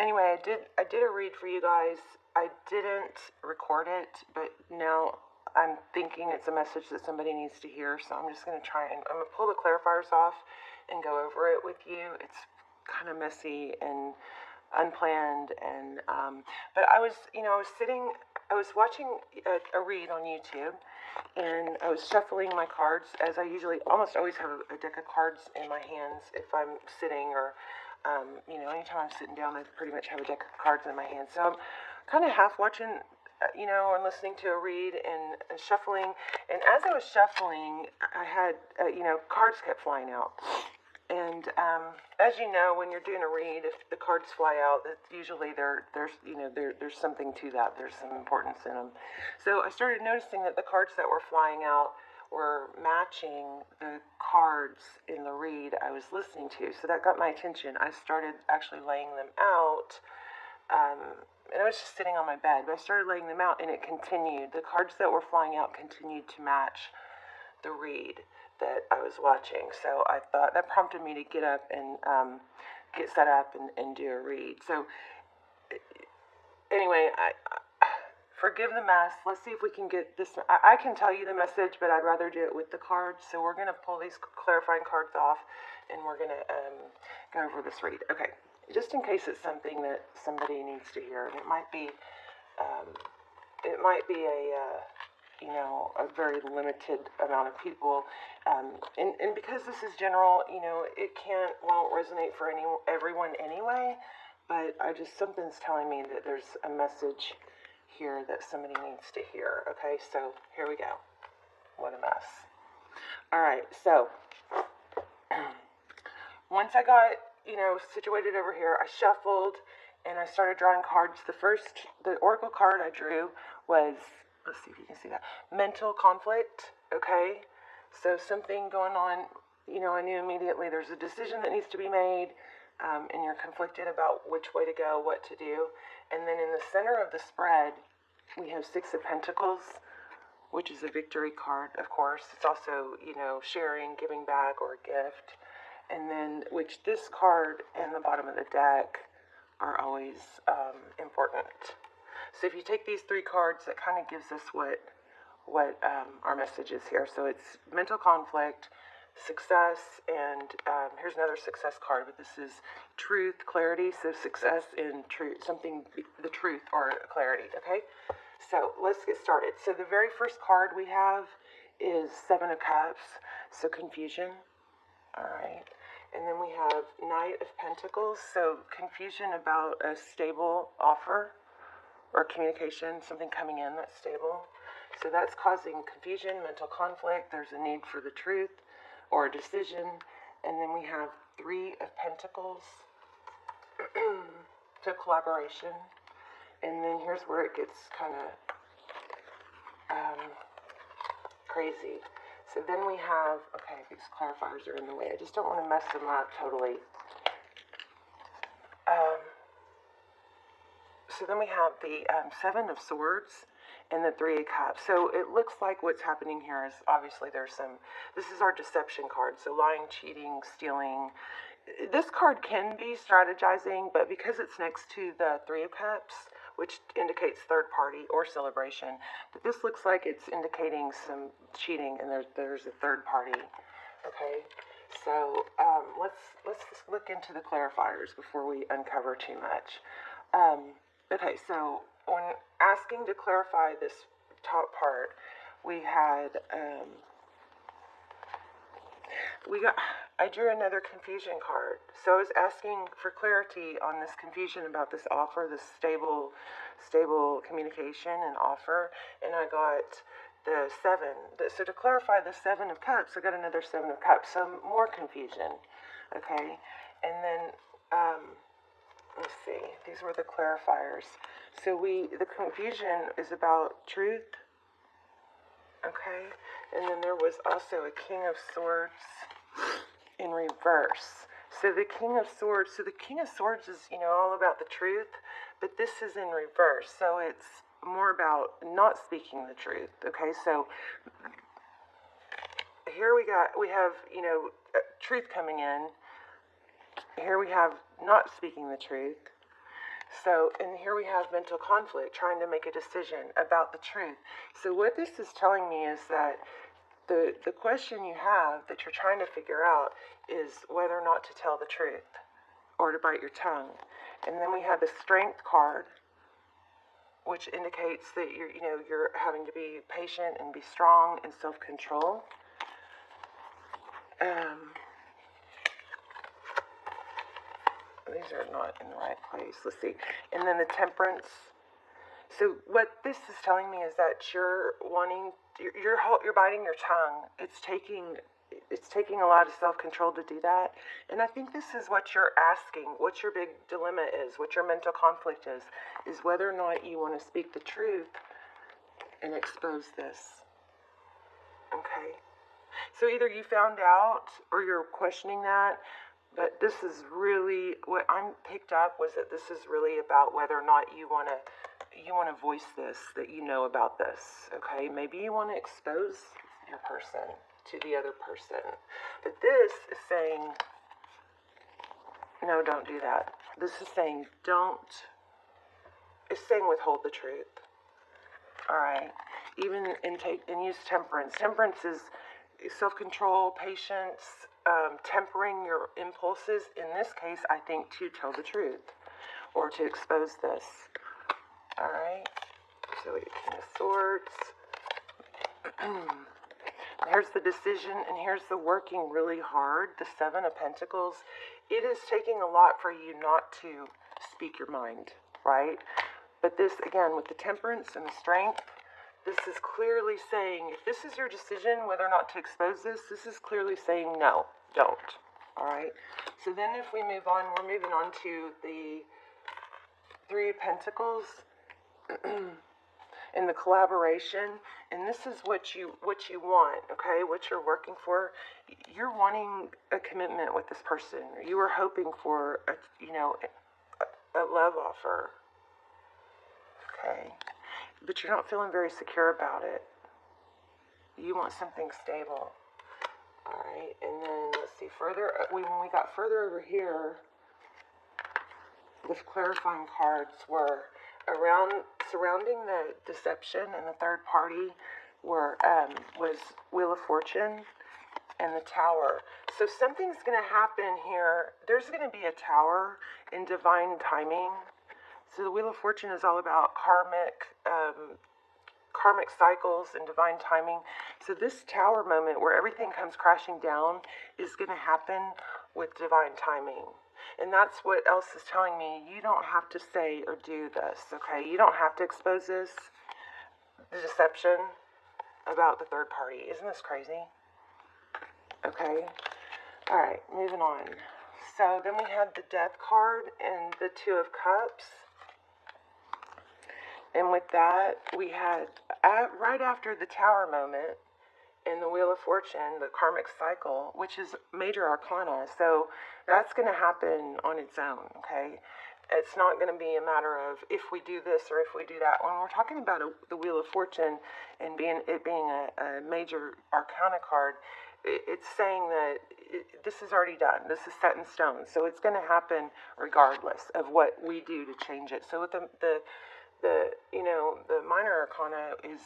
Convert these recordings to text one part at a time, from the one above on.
Anyway, I did a read for you guys. I didn't record it, but now I'm thinking it's a message that somebody needs to hear, so I'm just going to try and I'm going to pull the clarifiers off and go over it with you. It's kind of messy and unplanned, and but I was sitting, I was watching a read on YouTube, and I was shuffling my cards as I usually almost always have a deck of cards in my hands if I'm sitting, or anytime I'm sitting down, I pretty much have a deck of cards in my hand. So I'm kind of half watching, or listening to a read and shuffling. And as I was shuffling, I had, cards kept flying out. And as you know, when you're doing a read, if the cards fly out, that's usually there's something to that. There's some importance in them. So I started noticing that the cards that were flying out were matching the cards in the read I was listening to. So that got my attention. I started actually laying them out. And I was just sitting on my bed, but I started laying them out, and it continued. The cards that were flying out continued to match the read that I was watching. So I thought that prompted me to get up and get set up and do a read. So anyway, I forgive the mess. Let's see if we can get this. I can tell you the message, but I'd rather do it with the cards. So we're going to pull these clarifying cards off, and we're going to go over this read. Okay, just in case it's something that somebody needs to hear, and it might be a very limited amount of people, and because this is general, it won't resonate for everyone anyway, but something's telling me that there's a message here that somebody needs to hear. Okay, so here we go. What a mess. All right, so once I got, situated over here, I shuffled and I started drawing cards. The oracle card I drew was, let's see if you can see that, mental conflict. Okay, so something going on, I knew immediately there's a decision that needs to be made, and you're conflicted about which way to go, what to do. And then in the center of the spread, we have Six of Pentacles, which is a victory card, of course. It's also, sharing, giving back, or a gift. And then, which this card and the bottom of the deck are always important. So if you take these three cards, that kind of gives us what our message is here. So it's mental conflict, success, and here's another success card, but this is truth, clarity. So success and truth, the truth or clarity. Okay, so let's get started. So the very first card we have is Seven of Cups, so confusion. All right, and then we have Knight of Pentacles, so confusion about a stable offer or communication, something coming in that's stable. So that's causing confusion, mental conflict. There's a need for the truth or a decision. And then we have Three of Pentacles, so collaboration. And then here's where it gets kind of crazy. So then we have, okay, these clarifiers are in the way. I just don't want to mess them up totally. So then we have the Seven of Swords and the Three of Cups. So it looks like what's happening here is obviously this is our deception card. So lying, cheating, stealing. This card can be strategizing, but because it's next to the Three of Cups, which indicates third party or celebration, but this looks like it's indicating some cheating, and there's a third party. Okay, so let's just look into the clarifiers before we uncover too much. Okay, so when asking to clarify this top part, I drew another confusion card. So I was asking for clarity on this confusion about this offer, this stable communication and offer, and I got the seven. So to clarify the Seven of Cups, I got another Seven of Cups, so more confusion. Okay, and then let's see, these were the clarifiers. So the confusion is about truth, okay? And then there was also a King of Swords in reverse. So the King of Swords is, all about the truth, but this is in reverse. So it's more about not speaking the truth, okay? So here we have, truth coming in. Here we have not speaking the truth. So, and here we have mental conflict, trying to make a decision about the truth. So what this is telling me is that the question you have that you're trying to figure out is whether or not to tell the truth or to bite your tongue. And then we have the strength card, which indicates that you're having to be patient and be strong and self-control. These are not in the right place. Let's see. And then the temperance. So what this is telling me is that you're biting your tongue. It's taking a lot of self-control to do that. And I think this is what you're asking, what your big dilemma is, what your mental conflict is whether or not you want to speak the truth and expose this. Okay? So either you found out or you're questioning that, but this is really, what I'm picked up was that this is really about whether or not you want to voice this, that you know about this. Okay? Maybe you want to expose your person to the other person. But this is saying, no, don't do that. This is saying it's saying withhold the truth. Alright? Even and use temperance. Temperance is self-control, patience, tempering your impulses. In this case, I think to tell the truth or to expose this. Alright? So we get King of Swords. Here's the decision, and here's the working really hard, the Seven of Pentacles. It is taking a lot for you not to speak your mind, right? But this, again, with the temperance and the strength, this is clearly saying, if this is your decision whether or not to expose this, this is clearly saying no, don't, all right? So then if we move on, we're moving on to the Three of Pentacles. In the collaboration, and this is what you want, okay, what you're working for. You're wanting a commitment with this person. You were hoping for a love offer, okay, but you're not feeling very secure about it. You want something stable. All right, and then let's see further. When we got further over here, the clarifying cards were surrounding the deception and the third party was Wheel of Fortune and the Tower. So something's going to happen here. There's going to be a Tower in divine timing. So the Wheel of Fortune is all about karmic cycles and divine timing. So this Tower moment where everything comes crashing down is going to happen with divine timing. And that's what else is telling me. You don't have to say or do this, okay? You don't have to expose this, the deception about the third party. Isn't this crazy? Okay. All right, moving on. So then we had the Death card and the Two of Cups. And with that, we had, right after the Tower moment, in the Wheel of Fortune, the karmic cycle, which is major arcana. So that's going to happen on its own, okay? It's not going to be a matter of if we do this or if we do that. When we're talking about the Wheel of Fortune and being a major arcana card, it's saying that this is already done. This is set in stone. So it's going to happen regardless of what we do to change it. So with the minor arcana is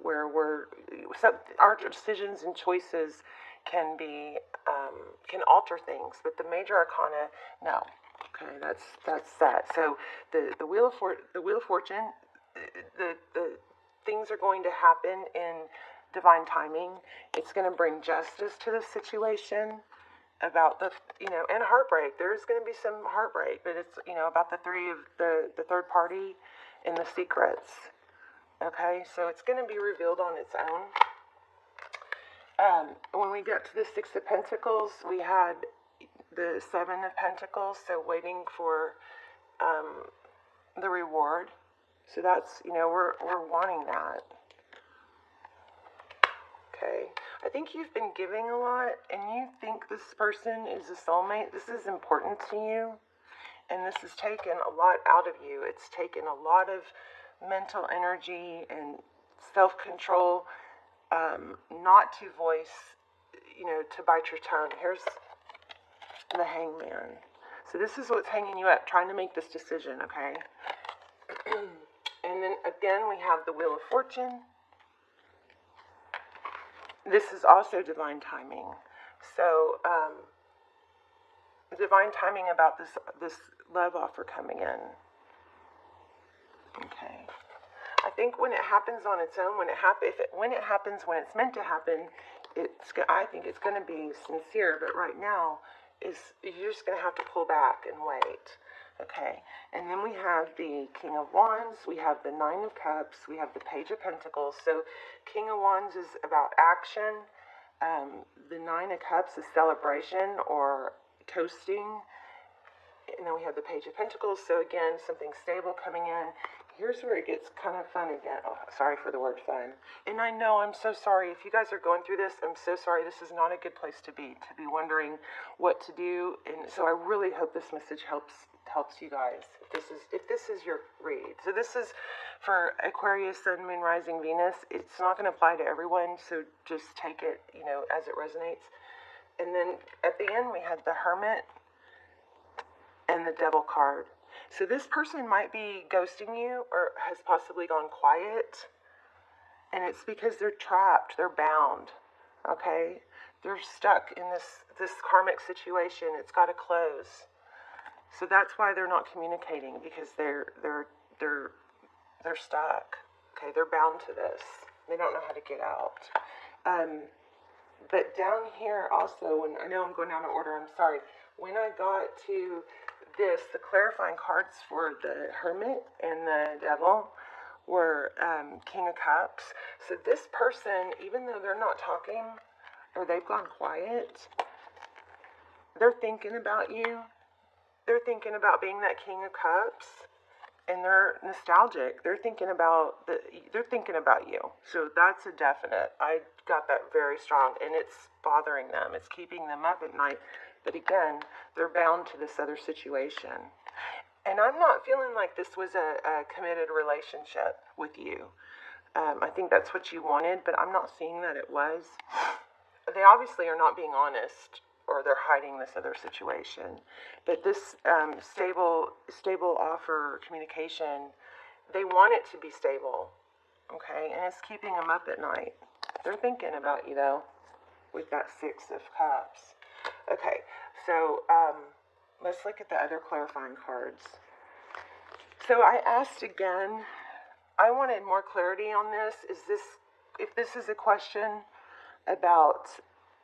where our decisions and choices can alter things, but the major arcana, no. Okay, that's that. So the Wheel of Fortune, the things are going to happen in divine timing. It's going to bring justice to the situation about and heartbreak. There's going to be some heartbreak, but it's about the third party and the secrets. Okay, so it's going to be revealed on its own. When we get to the Six of Pentacles, we had the Seven of Pentacles, so waiting for the reward. So that's, we're wanting that. Okay, I think you've been giving a lot, and you think this person is a soulmate. This is important to you, and this has taken a lot out of you. It's taken a lot of mental energy and self-control, not to voice, to bite your tongue. Here's the Hangman. So this is what's hanging you up, trying to make this decision, okay? And then again, we have the Wheel of Fortune. This is also divine timing. So, divine timing about this love offer coming in. Okay. I think when it happens on its own, when it happens when it's meant to happen, I think it's going to be sincere. But right now, you're just going to have to pull back and wait. Okay. And then we have the King of Wands. We have the Nine of Cups. We have the Page of Pentacles. So King of Wands is about action. The Nine of Cups is celebration or toasting. And then we have the Page of Pentacles. So again, something stable coming in. Here's where it gets kind of fun again. Oh, sorry for the word fun. And I know, I'm so sorry. If you guys are going through this, I'm so sorry. This is not a good place to be wondering what to do. And so I really hope this message helps you guys. If this is your read. So this is for Aquarius, Sun, Moon, Rising, Venus. It's not going to apply to everyone, so just take it, as it resonates. And then at the end, we had the Hermit and the Devil card. So this person might be ghosting you or has possibly gone quiet. And it's because they're trapped. They're bound. Okay? They're stuck in this karmic situation. It's got to close. So that's why they're not communicating, because they're stuck. Okay? They're bound to this. They don't know how to get out. But down here also, I know I'm going down in order, I'm sorry. When I got to the clarifying cards for the Hermit and the Devil were King of Cups. So this person, even though they're not talking or they've gone quiet, they're thinking about you. They're thinking about being that King of Cups, and they're nostalgic. They're thinking about you. So that's a definite. I got that very strong, and it's bothering them. It's keeping them up at night. But again, they're bound to this other situation. And I'm not feeling like this was a committed relationship with you. I think that's what you wanted, but I'm not seeing that it was. They obviously are not being honest, or they're hiding this other situation. But this stable offer communication, they want it to be stable, okay? And it's keeping them up at night. They're thinking about you, though, with that Six of Cups. Okay, so let's look at the other clarifying cards. So I asked again, I wanted more clarity on this. If this is a question about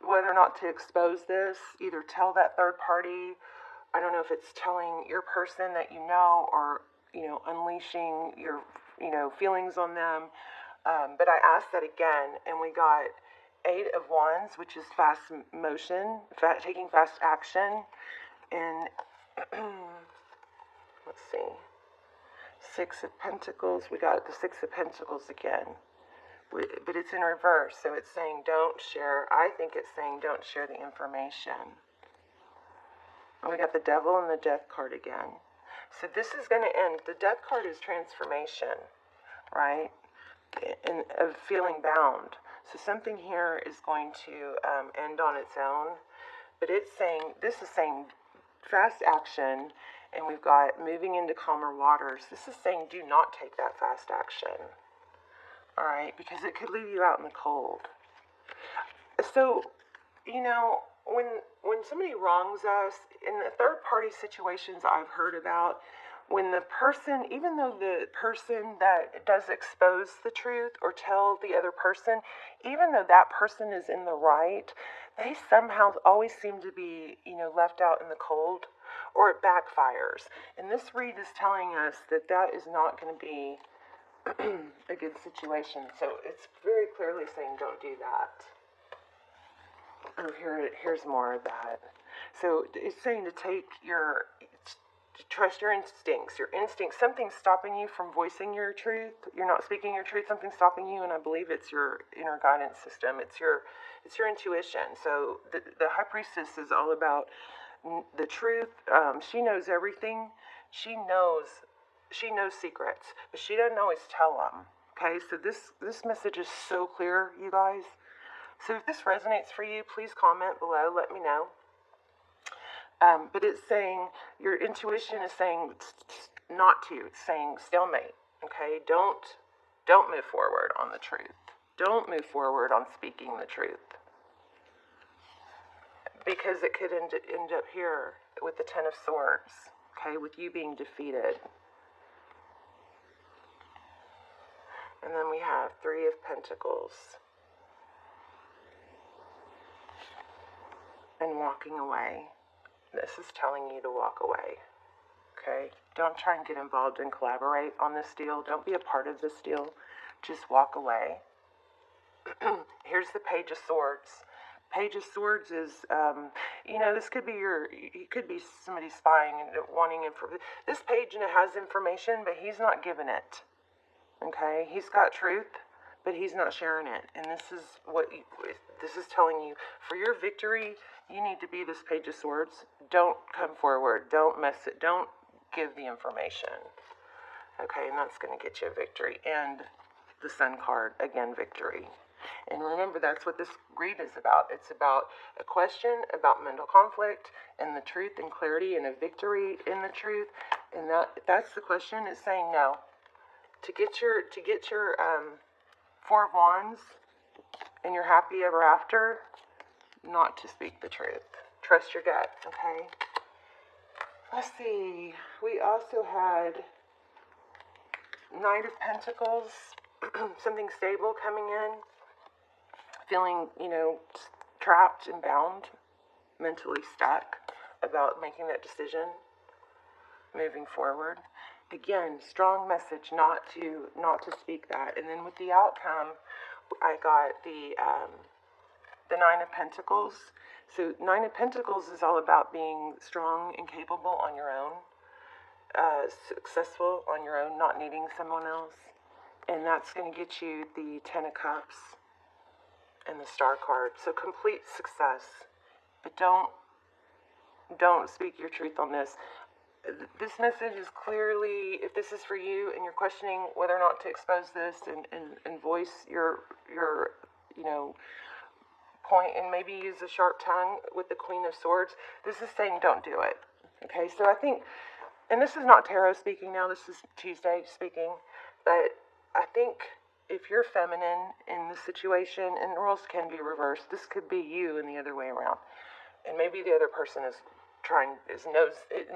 whether or not to expose this, either tell that third party, I don't know if it's telling your person that you know, or, unleashing your, feelings on them. But I asked that again, and we got Eight of Wands, which is fast motion, taking fast action, and let's see, Six of Pentacles. We got the Six of Pentacles again, but it's in reverse, so it's saying don't share. I think it's saying don't share the information. And we got the Devil and the Death card again. So this is going to end. The Death card is transformation, right? And of feeling bound. So something here is going to end on its own. But this is saying fast action, and we've got moving into calmer waters. This is saying do not take that fast action. All right? Because it could leave you out in the cold. So, when somebody wrongs us, in the third party situations I've heard about, when the person, even though the person that does expose the truth or tell the other person, even though that person is in the right, they somehow always seem to be, left out in the cold, or it backfires. And this read is telling us that is not going to be a good situation. So it's very clearly saying don't do that. Oh, here's more of that. So it's saying to trust your instincts. Something's stopping you from voicing your truth. You're not speaking your truth. Something's stopping you, and I believe it's your inner guidance system. It's your intuition. So the High Priestess is all about the truth. She knows everything. She knows secrets, but she doesn't always tell them. Okay, so this message is so clear, you guys. So if this resonates for you, please comment below. Let me know. But it's saying, your intuition is saying not to. It's saying stalemate. Okay, don't move forward on the truth. Don't move forward on speaking the truth, because it could end up here with the Ten of Swords. Okay, with you being defeated. And then we have Three of Pentacles. And walking away. This is telling you to walk away. Okay? Don't try and get involved and collaborate on this deal. Don't be a part of this deal. Just walk away. Here's the Page of Swords. Page of Swords is, this could be it could be somebody spying and wanting information. This page, has information, but he's not giving it. Okay? He's got truth, but he's not sharing it. And this is telling you, for your victory, you need to be this Page of Swords. Don't come forward. Don't mess it. Don't give the information. Okay, and that's going to get you a victory. And the Sun card, again, victory. And remember, that's what this read is about. It's about a question about mental conflict and the truth and clarity and a victory in the truth. And that's the question. It's saying no. To get your Four of Wands and you're happy ever after, not to speak the truth. Trust your gut, okay? Let's see. We also had Knight of Pentacles, something stable coming in, feeling, trapped and bound, mentally stuck about making that decision, moving forward. Again, strong message not to speak that. And then with the outcome, I got the Nine of Pentacles. So Nine of Pentacles is all about being strong and capable on your own, successful on your own, not needing someone else. And that's going to get you the Ten of Cups and the Star card. So complete success. But don't speak your truth on this. This message is clearly, if this is for you and you're questioning whether or not to expose this and voice your point and maybe use a sharp tongue with the Queen of Swords, this is saying don't do it. Okay, so I think, and this is not tarot speaking now, this is Tuesday speaking, but I think if you're feminine in this situation, and roles can be reversed, this could be you and the other way around. And maybe the other person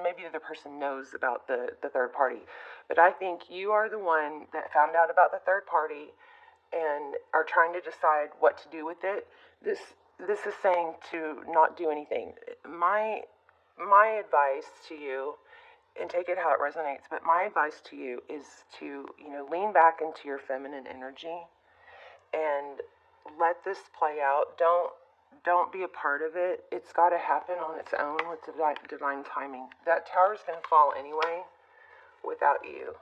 maybe the other person knows about the third party. But I think you are the one that found out about the third party and are trying to decide what to do with it. This is saying to not do anything. My advice to you, and take it how it resonates, but my advice to you is to, lean back into your feminine energy and let this play out. Don't be a part of it. It's got to happen on its own with divine timing. That tower's going to fall anyway without you.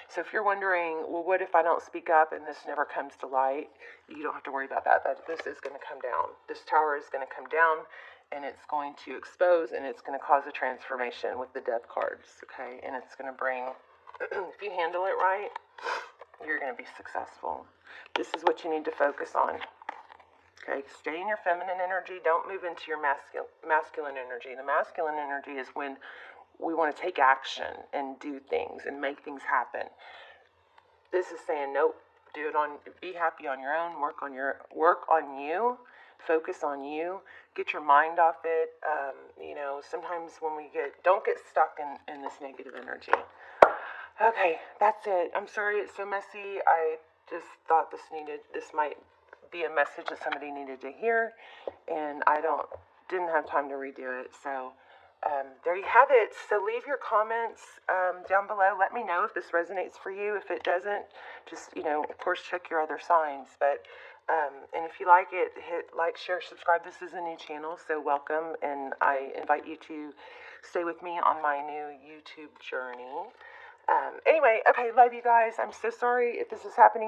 So if you're wondering, well, what if I don't speak up and this never comes to light? You don't have to worry about that. This is going to come down. This tower is going to come down, and it's going to expose, and it's going to cause a transformation with the Death cards, okay? And it's going to bring, if you handle it right, you're going to be successful. This is what you need to focus on. Okay, stay in your feminine energy. Don't move into your masculine energy. The masculine energy is when we want to take action and do things and make things happen. This is saying, nope, be happy on your own, work on you, focus on you, get your mind off it. Sometimes when don't get stuck in this negative energy. Okay, that's it. I'm sorry it's so messy. I just thought this might be a message that somebody needed to hear, and I didn't have time to redo it. So there you have it. So leave your comments down below. Let me know if this resonates for you. If it doesn't, just of course check your other signs. But and if you like it, hit like, share, subscribe. This is a new channel, so welcome, and I invite you to stay with me on my new YouTube journey. Anyway, okay, love you guys. I'm so sorry if this is happening.